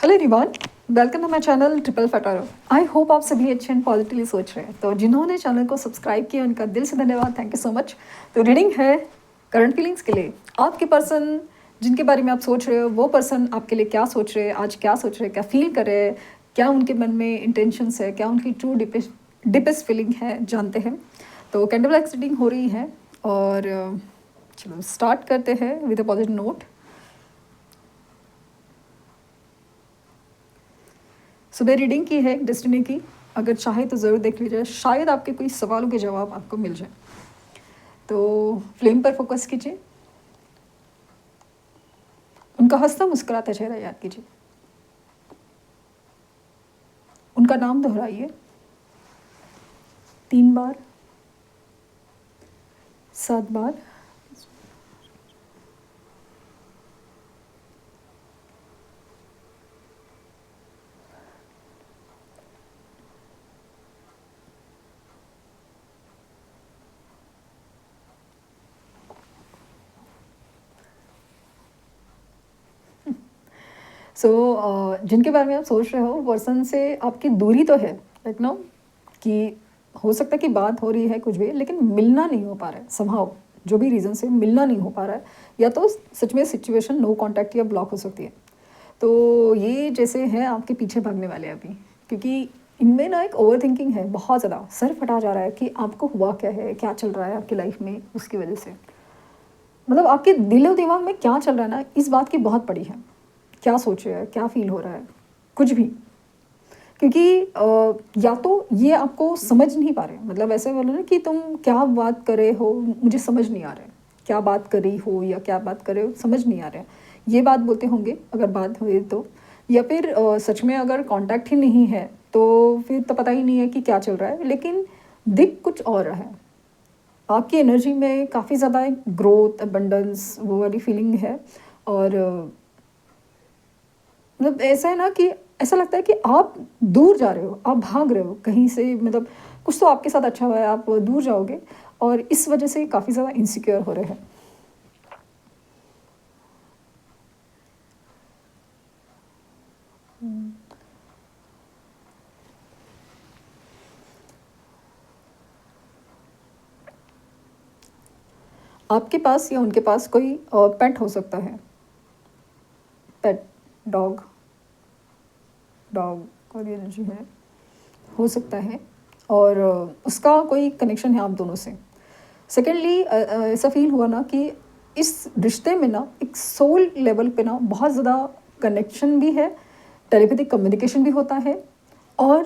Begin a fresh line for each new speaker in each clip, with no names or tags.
Hello everyone, welcome to my channel triple फटारो। I hope आप सभी अच्छे एंड पॉजिटिवली सोच रहे हैं। तो जिन्होंने चैनल को सब्सक्राइब किया उनका दिल से धन्यवाद, थैंक यू सो मच। तो रीडिंग है करंट फीलिंग्स के लिए। आपके पर्सन जिनके बारे में आप सोच रहे हो वो पर्सन आपके लिए क्या सोच रहे हैं, आज क्या सोच रहे हैं, क्या फील कर रहे हैं, क्या उनके मन में इंटेंशंस है, क्या उनकी ट्रू डीपेस्ट फीलिंग है, जानते हैं। तो कैंडल लाइट रीडिंग हो रही है और चलो स्टार्ट करते हैं विद अ पॉजिटिव नोट। सुबह रीडिंग की है डेस्टिनी की, अगर चाहे तो ज़रूर देख लीजिए, शायद आपके कोई सवालों के जवाब आपको मिल जाए। तो फ्लेम पर फोकस कीजिए, उनका हंसता मुस्कुराता चेहरा याद कीजिए, उनका नाम दोहराइए 3 बार, 7 बार। जिनके बारे में आप सोच रहे हो पर्सन से आपकी दूरी तो है, लाइक नो कि हो सकता है कि बात हो रही है कुछ भी, लेकिन मिलना नहीं हो पा रहा है। संभव जो भी रीज़न से मिलना नहीं हो पा रहा है, या तो सच में सिचुएशन नो कांटेक्ट या ब्लॉक हो सकती है। तो ये जैसे हैं आपके पीछे भागने वाले अभी, क्योंकि इनमें ना एक ओवर थिंकिंग है, बहुत ज़्यादा सर फटा जा रहा है कि आपको हुआ क्या है, क्या चल रहा है आपकी लाइफ में, उसकी वजह से मतलब आपके दिलो दिमाग में क्या चल रहा है ना, इस बात की बहुत पड़ी है। क्या सोच रहे हैं, क्या फील हो रहा है, कुछ भी। क्योंकि या तो ये आपको समझ नहीं पा रहे, मतलब ऐसे बोलो ना कि तुम क्या बात कर रहे हो, मुझे समझ नहीं आ रहा है, क्या बात कर रही हो या क्या बात कर रहे हो समझ नहीं आ रहा है, ये बात बोलते होंगे अगर बात हुई तो। या फिर सच में अगर कांटेक्ट ही नहीं है तो फिर तो पता ही नहीं है कि क्या चल रहा है, लेकिन दिख कुछ और रहा है। आपकी एनर्जी में काफ़ी ज़्यादा एक ग्रोथ, अबंडेंस, वो वाली फीलिंग है। और मतलब ऐसा है ना कि ऐसा लगता है कि आप दूर जा रहे हो, आप भाग रहे हो कहीं से, मतलब कुछ तो आपके साथ अच्छा हुआ है, आप दूर जाओगे और इस वजह से काफ़ी ज़्यादा इनसिक्योर हो रहे हैं। आपके पास या उनके पास कोई पेट हो सकता है, पेट, डॉग, डॉग और एनर्जी है, हो सकता है। और उसका कोई कनेक्शन है आप दोनों से। सेकेंडली ऐसा फील हुआ ना कि इस रिश्ते में ना एक सोल लेवल पे ना बहुत ज़्यादा कनेक्शन भी है, टेलीपैथिक कम्युनिकेशन भी होता है और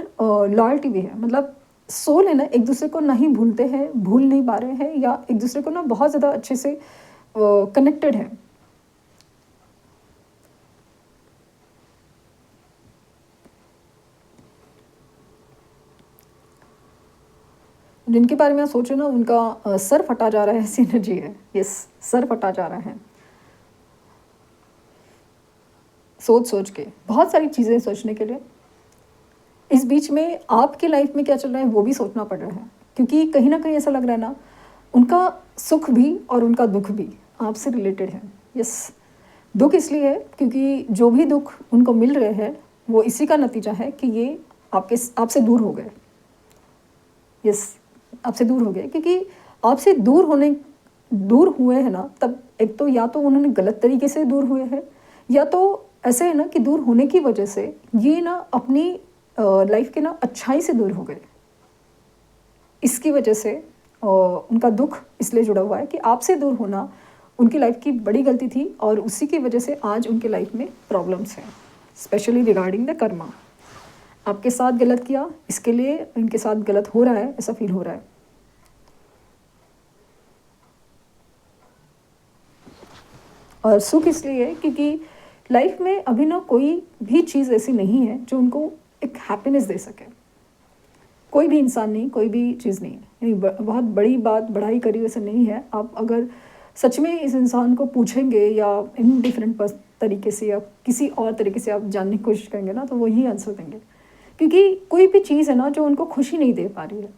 लॉयल्टी भी है। मतलब सोल है ना, एक दूसरे को नहीं भूलते हैं, भूल नहीं पा रहे हैं, या एक दूसरे को ना बहुत ज़्यादा अच्छे से कनेक्टेड है। जिनके बारे में आप सोच रहे हो ना, उनका सर फटा जा रहा है, ऐसी एनर्जी है। यस, सर फटा जा रहा है, सोच सोच के, बहुत सारी चीज़ें सोचने के लिए। इस बीच में आपकी लाइफ में क्या चल रहा है वो भी सोचना पड़ रहा है, क्योंकि कहीं ना कहीं ऐसा लग रहा है ना, उनका सुख भी और उनका दुख भी आपसे रिलेटेड है। यस, दुख इसलिए है क्योंकि जो भी दुख उनको मिल रहे हैं वो इसी का नतीजा है कि ये आपसे दूर हो गए। यस, आपसे दूर हो गए, क्योंकि आपसे दूर हुए हैं ना, तब एक तो या तो उन्होंने गलत तरीके से दूर हुए हैं, या तो ऐसे है ना कि दूर होने की वजह से ये ना अपनी लाइफ के ना अच्छाई से दूर हो गए। इसकी वजह से उनका दुख इसलिए जुड़ा हुआ है कि आपसे दूर होना उनकी लाइफ की बड़ी गलती थी, और उसी की वजह से आज उनके लाइफ में प्रॉब्लम्स हैं, स्पेशली रिगार्डिंग द कर्मा। आपके साथ गलत किया, इसके लिए इनके साथ गलत हो रहा है, ऐसा फील हो रहा है। और सुख इसलिए है क्योंकि लाइफ में अभी ना कोई भी चीज़ ऐसी नहीं है जो उनको एक हैप्पीनेस दे सके। कोई भी इंसान नहीं, कोई भी चीज़ नहीं है, यानी बहुत बड़ी बात बढ़ाई करी वैसे नहीं है। आप अगर सच में इस इंसान को पूछेंगे या इन डिफरेंट तरीके से या किसी और तरीके से आप जानने की कोशिश करेंगे ना, तो वो यही आंसर देंगे। क्योंकि कोई भी चीज़ है ना जो उनको खुशी नहीं दे पा रही है,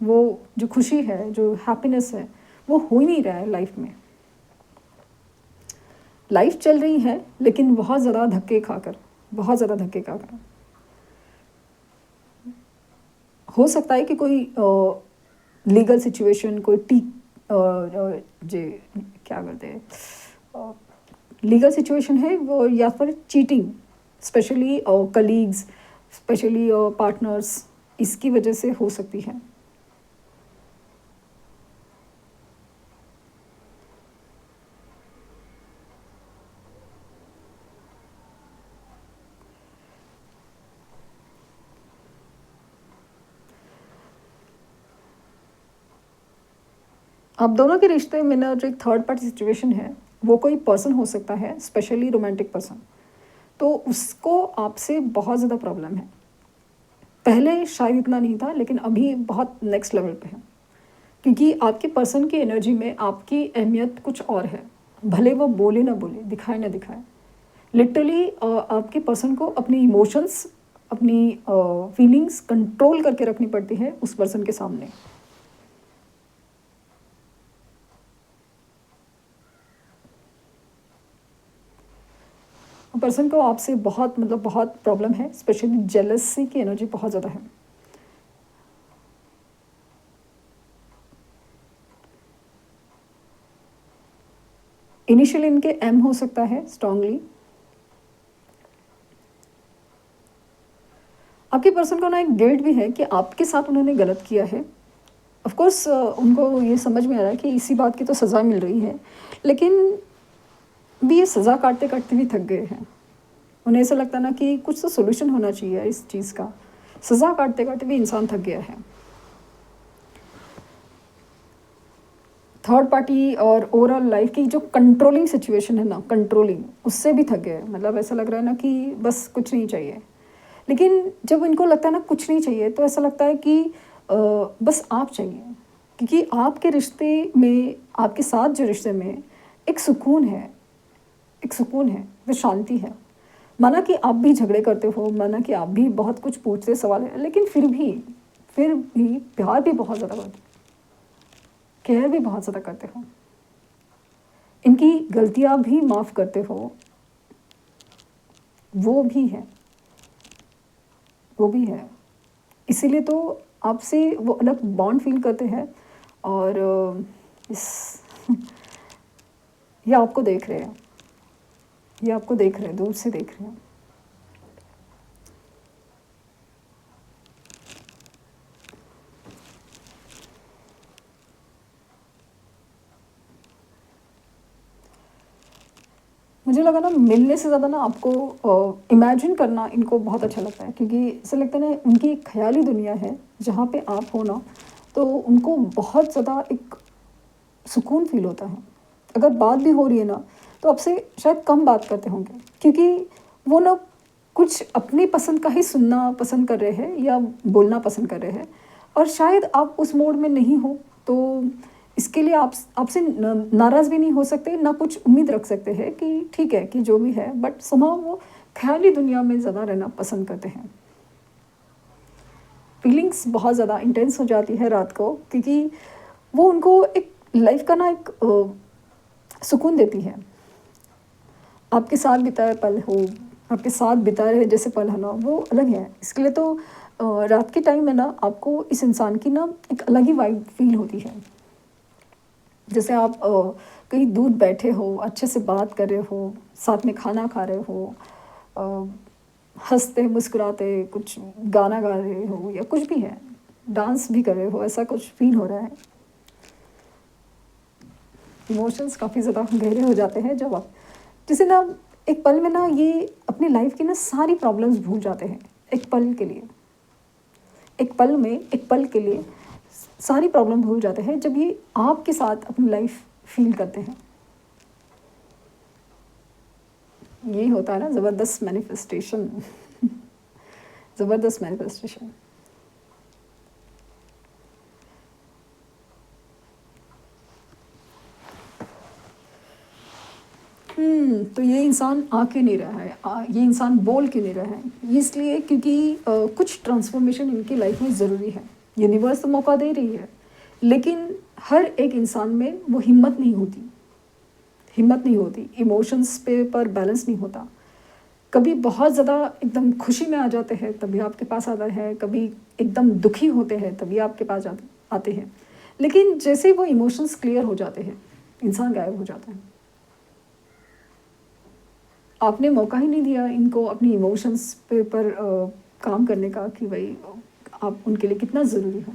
वो जो खुशी है, जो हैप्पीनेस है, वो हो ही नहीं रहा है लाइफ में। लाइफ चल रही है लेकिन बहुत ज़्यादा धक्के खाकर, बहुत ज़्यादा धक्के का काम। हो सकता है कि कोई लीगल सिचुएशन, कोई जे क्या करते हैं, लीगल सिचुएशन है वो, या फिर cheating, specially colleagues, specially partners, इसकी वजह से हो सकती है। आप दोनों के रिश्ते में ना जो एक थर्ड पार्टी सिचुएशन है, वो कोई पर्सन हो सकता है, स्पेशली रोमांटिक पर्सन, तो उसको आपसे बहुत ज़्यादा प्रॉब्लम है। पहले शायद इतना नहीं था, लेकिन अभी बहुत नेक्स्ट लेवल पे है, क्योंकि आपके पर्सन की एनर्जी में आपकी अहमियत कुछ और है। भले वो बोले ना बोले, दिखाए ना दिखाए, लिटरली आपके पर्सन को अपनी इमोशंस, अपनी फीलिंग्स कंट्रोल करके रखनी पड़ती है उस पर्सन के सामने। पर्सन को आपसे बहुत मतलब बहुत प्रॉब्लम है, स्पेशली जेलसी की एनर्जी बहुत ज़्यादा है। इनिशियल इनके एम हो सकता है स्ट्रांगली। आपके पर्सन को ना एक गिल्ट भी है कि आपके साथ उन्होंने गलत किया है। ऑफ कोर्स उनको ये समझ में आ रहा है कि इसी बात की तो सज़ा मिल रही है, लेकिन भी ये सज़ा काटते काटते भी थक गए हैं। उन्हें ऐसा लगता ना कि कुछ तो सोल्यूशन होना चाहिए इस चीज़ का। सज़ा काटते काटते भी इंसान थक गया है। थर्ड पार्टी और ओवरऑल लाइफ की जो कंट्रोलिंग सिचुएशन है ना, कंट्रोलिंग, उससे भी थक गए। मतलब ऐसा लग रहा है ना कि बस कुछ नहीं चाहिए। लेकिन जब इनको लगता है ना कुछ नहीं चाहिए, तो ऐसा लगता है कि बस आप चाहिए, क्योंकि आपके रिश्ते में, आपके साथ जो रिश्ते में एक सुकून है, एक सुकून है, वो शांति है। माना कि आप भी झगड़े करते हो, माना कि आप भी बहुत कुछ पूछते सवाल है, लेकिन फिर भी प्यार भी बहुत ज़्यादा करते हो, केयर भी बहुत ज़्यादा करते हो, इनकी गलतियाँ भी माफ़ करते हो, वो भी है, वो भी है। इसीलिए तो आपसे वो अलग बॉन्ड फील करते हैं। और इस ये आपको देख रहे हैं, ये आपको देख रहे हैं, दूर से देख रहे हैं। मुझे लगा ना मिलने से ज़्यादा ना आपको इमेजिन करना इनको बहुत अच्छा लगता है, क्योंकि ऐसा लगता है ना उनकी एक ख़याली दुनिया है जहाँ पे आप हो ना, तो उनको बहुत ज़्यादा एक सुकून फ़ील होता है। अगर बात भी हो रही है ना, तो आपसे शायद कम बात करते होंगे, क्योंकि वो ना कुछ अपनी पसंद का ही सुनना पसंद कर रहे हैं या बोलना पसंद कर रहे हैं, और शायद आप उस मोड में नहीं हो, तो इसके लिए आपसे नाराज़ भी नहीं हो सकते, ना कुछ उम्मीद रख सकते हैं कि ठीक है कि जो भी है, बट समहाउ वो ख़याली दुनिया में ज़्यादा रहना पसंद करते हैं। फीलिंग्स बहुत ज़्यादा इंटेंस हो जाती है रात को, क्योंकि वो उनको एक लाइफ का ना एक सुकून देती है। आपके साथ बिताए पल हो, आपके साथ बिताए जैसे पल है ना, वो अलग है। इसके लिए तो रात के टाइम में ना आपको इस इंसान की ना एक अलग ही वाइब फील होती है। जैसे आप कहीं दूर बैठे हो, अच्छे से बात कर रहे हो, साथ में खाना खा रहे हो, हंसते मुस्कुराते कुछ गाना गा रहे हो, या कुछ भी है, डांस भी कर रहे हो, ऐसा कुछ फील हो रहा है। इमोशंस काफ़ी ज़्यादा गहरे हो जाते हैं जब आप, जैसे ना एक पल में ना ये अपनी लाइफ की ना सारी प्रॉब्लम्स भूल जाते हैं एक पल के लिए। एक पल में, एक पल के लिए सारी प्रॉब्लम भूल जाते हैं जब ये आपके साथ अपनी लाइफ फील करते हैं। ये होता है ना ज़बरदस्त मैनिफेस्टेशन। ज़बरदस्त मैनिफेस्टेशन। तो ये इंसान आ क्यों नहीं रहा है, ये इंसान बोल क्यों नहीं रहा है? ये इसलिए क्योंकि कुछ ट्रांसफॉर्मेशन इनकी लाइफ में ज़रूरी है। यूनिवर्स तो मौका दे रही है, लेकिन हर एक इंसान में वो हिम्मत नहीं होती, इमोशंस पे पर बैलेंस नहीं होता। कभी बहुत ज़्यादा एकदम खुशी में आ जाते हैं तभी आपके पास आता है, कभी एकदम दुखी होते हैं तभी आपके पास आते हैं। लेकिन जैसे ही वो इमोशंस क्लियर हो जाते हैं, इंसान गायब हो जाता है। आपने मौका ही नहीं दिया इनको अपनी इमोशंस पे पर काम करने का कि भाई आप उनके लिए कितना ज़रूरी हो।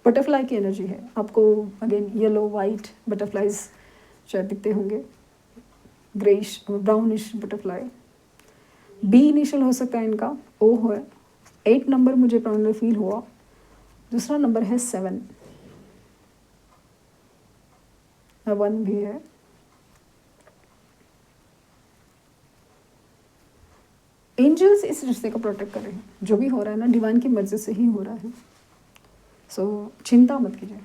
बटरफ्लाई की एनर्जी है आपको, अगेन येलो वाइट बटरफ्लाइज शायद दिखते होंगे, greyish brownish butterfly. B initial हो सकता है इनका, ओ है। 8 नंबर मुझे प्राइमरी फील हुआ। दूसरा नंबर है 7, 1 भी है। एंजल्स इस रिश्ते को प्रोटेक्ट कर रहे हैं, जो भी हो रहा है ना डिवाइन की मर्जी से ही हो रहा है। सो चिंता मत कीजिए,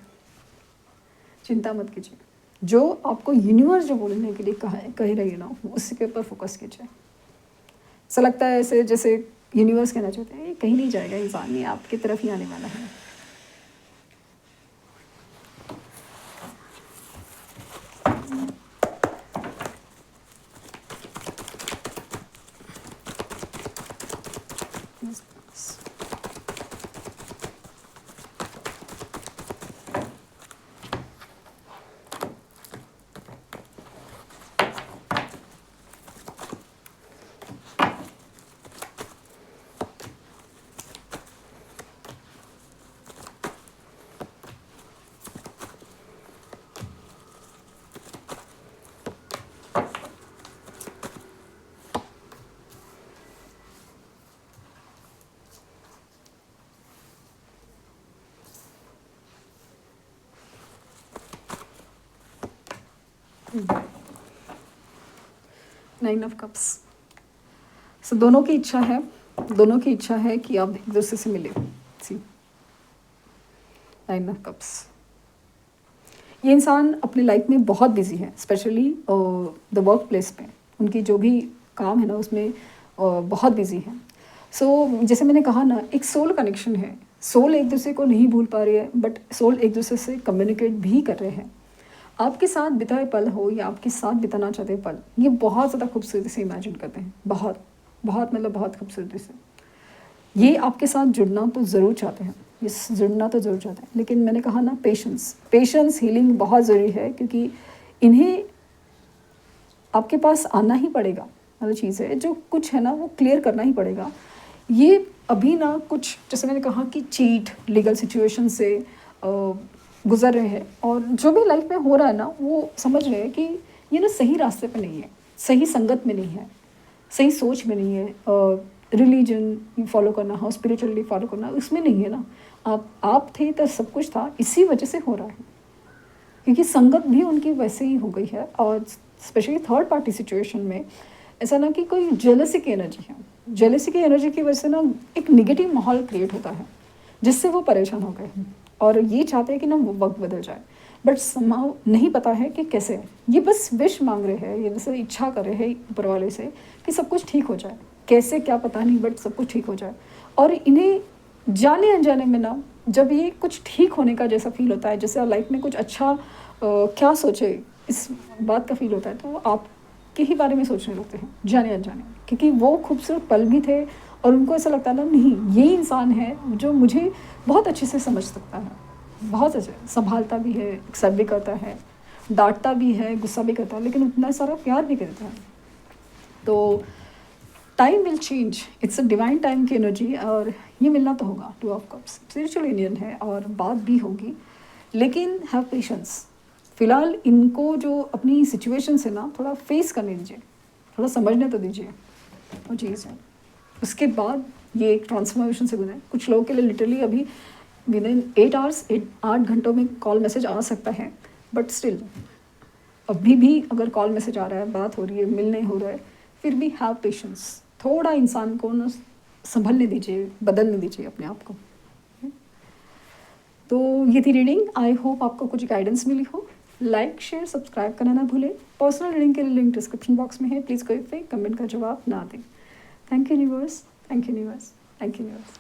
चिंता मत कीजिए। जो आपको यूनिवर्स जो बोलने के लिए कह रही है ना, उसी के ऊपर फोकस कीजिए। ऐसा लगता है ऐसे जैसे यूनिवर्स कहना चाहते हैं ये कहीं नहीं जाएगा, इंसान ये आपकी तरफ ही आने वाला है। Nine of cups. सो दोनों की इच्छा है, दोनों की इच्छा है कि आप एक दूसरे से मिले। See nine of cups. ये इंसान अपनी लाइफ में बहुत बिजी है, स्पेशली द वर्क प्लेस पे उनकी जो भी काम है ना उसमें बहुत बिजी है। सो जैसे मैंने कहा ना, एक सोल कनेक्शन है। सोल एक दूसरे को नहीं भूल पा रही है, बट सोल एक दूसरे से कम्युनिकेट भी कर रहे हैं। आपके साथ बिताए पल हो या आपके साथ बिताना चाहते पल, ये बहुत ज़्यादा खूबसूरती से इमेजिन करते हैं, बहुत बहुत मतलब बहुत खूबसूरती से। ये आपके साथ जुड़ना तो ज़रूर चाहते हैं, ये जुड़ना तो ज़रूर चाहते हैं, लेकिन मैंने कहा ना पेशेंस हीलिंग बहुत ज़रूरी है, क्योंकि इन्हें आपके पास आना ही पड़ेगा। मतलब चीज़ है जो कुछ है ना वो क्लियर करना ही पड़ेगा। ये अभी ना कुछ जैसे मैंने कहा कि चीट लीगल सिचुएशन से गुजर रहे हैं, और जो भी लाइफ में हो रहा है ना वो समझ रहे हैं कि ये ना सही रास्ते पे नहीं है, सही संगत में नहीं है, सही सोच में नहीं है। रिलीजन फॉलो करना हो, स्पिरिचुअली फॉलो करना, उसमें नहीं है ना। आप थे तो सब कुछ था, इसी वजह से हो रहा है, क्योंकि संगत भी उनकी वैसे ही हो गई है। और स्पेशली थर्ड पार्टी सिचुएशन में ऐसा ना कि कोई जेलसी की एनर्जी है, जेलसी की एनर्जी की वजह से ना एक निगेटिव माहौल क्रिएट होता है, जिससे वो परेशान हो गए हैं और ये चाहते हैं कि ना वो वक्त बदल जाए, बट समाव नहीं पता है कि कैसे। ये बस विश मांग रहे हैं, ये बस इच्छा कर रहे हैं ऊपर वाले से कि सब कुछ ठीक हो जाए, कैसे क्या पता नहीं, बट सब कुछ ठीक हो जाए। और इन्हें जाने अनजाने में ना जब ये कुछ ठीक होने का जैसा फील होता है, जैसे लाइफ में कुछ अच्छा क्या सोचे इस बात का फील होता है, तो वो आपके ही बारे में सोचने लगते हैं जाने अनजाने, क्योंकि वो खूबसूरत पल भी थे और उनको ऐसा लगता है ना नहीं ये इंसान है जो मुझे बहुत अच्छे से समझ सकता है, बहुत अच्छे संभालता भी है, एक्सेप्ट भी करता है, डांटता भी है, गुस्सा भी करता है, लेकिन उतना सारा प्यार भी करता है। तो time will change, it's a divine time की एनर्जी, और ये मिलना तो होगा। 2 ऑफ कप्स स्पिरिचुअल यूनियन है और बात भी होगी, लेकिन हैव पेशेंस। फिलहाल इनको जो अपनी सिचुएशन से ना थोड़ा फेस करने दीजिए, थोड़ा समझने तो दीजिए वो चीज़ है। उसके बाद ये एक ट्रांसफॉर्मेशन से गुजरे। कुछ लोगों के लिए लिटरली अभी विद इन 8 आवर्स 8 घंटों में कॉल मैसेज आ सकता है, बट स्टिल अभी भी अगर कॉल मैसेज आ रहा है, बात हो रही है, मिलने हो रहा है, फिर भी हैव पेशेंस। थोड़ा इंसान को ना संभलने दीजिए, बदलने दीजिए अपने आप को। तो ये थी रीडिंग। आई होप आपको कुछ गाइडेंस मिली हो। लाइक शेयर सब्सक्राइब करना ना भूलें। पर्सनल रीडिंग के लिए लिंक डिस्क्रिप्शन बॉक्स में है, प्लीज़ कोई फेक कमेंट का जवाब ना दें। Thank you universe, thank you universe, thank you universe.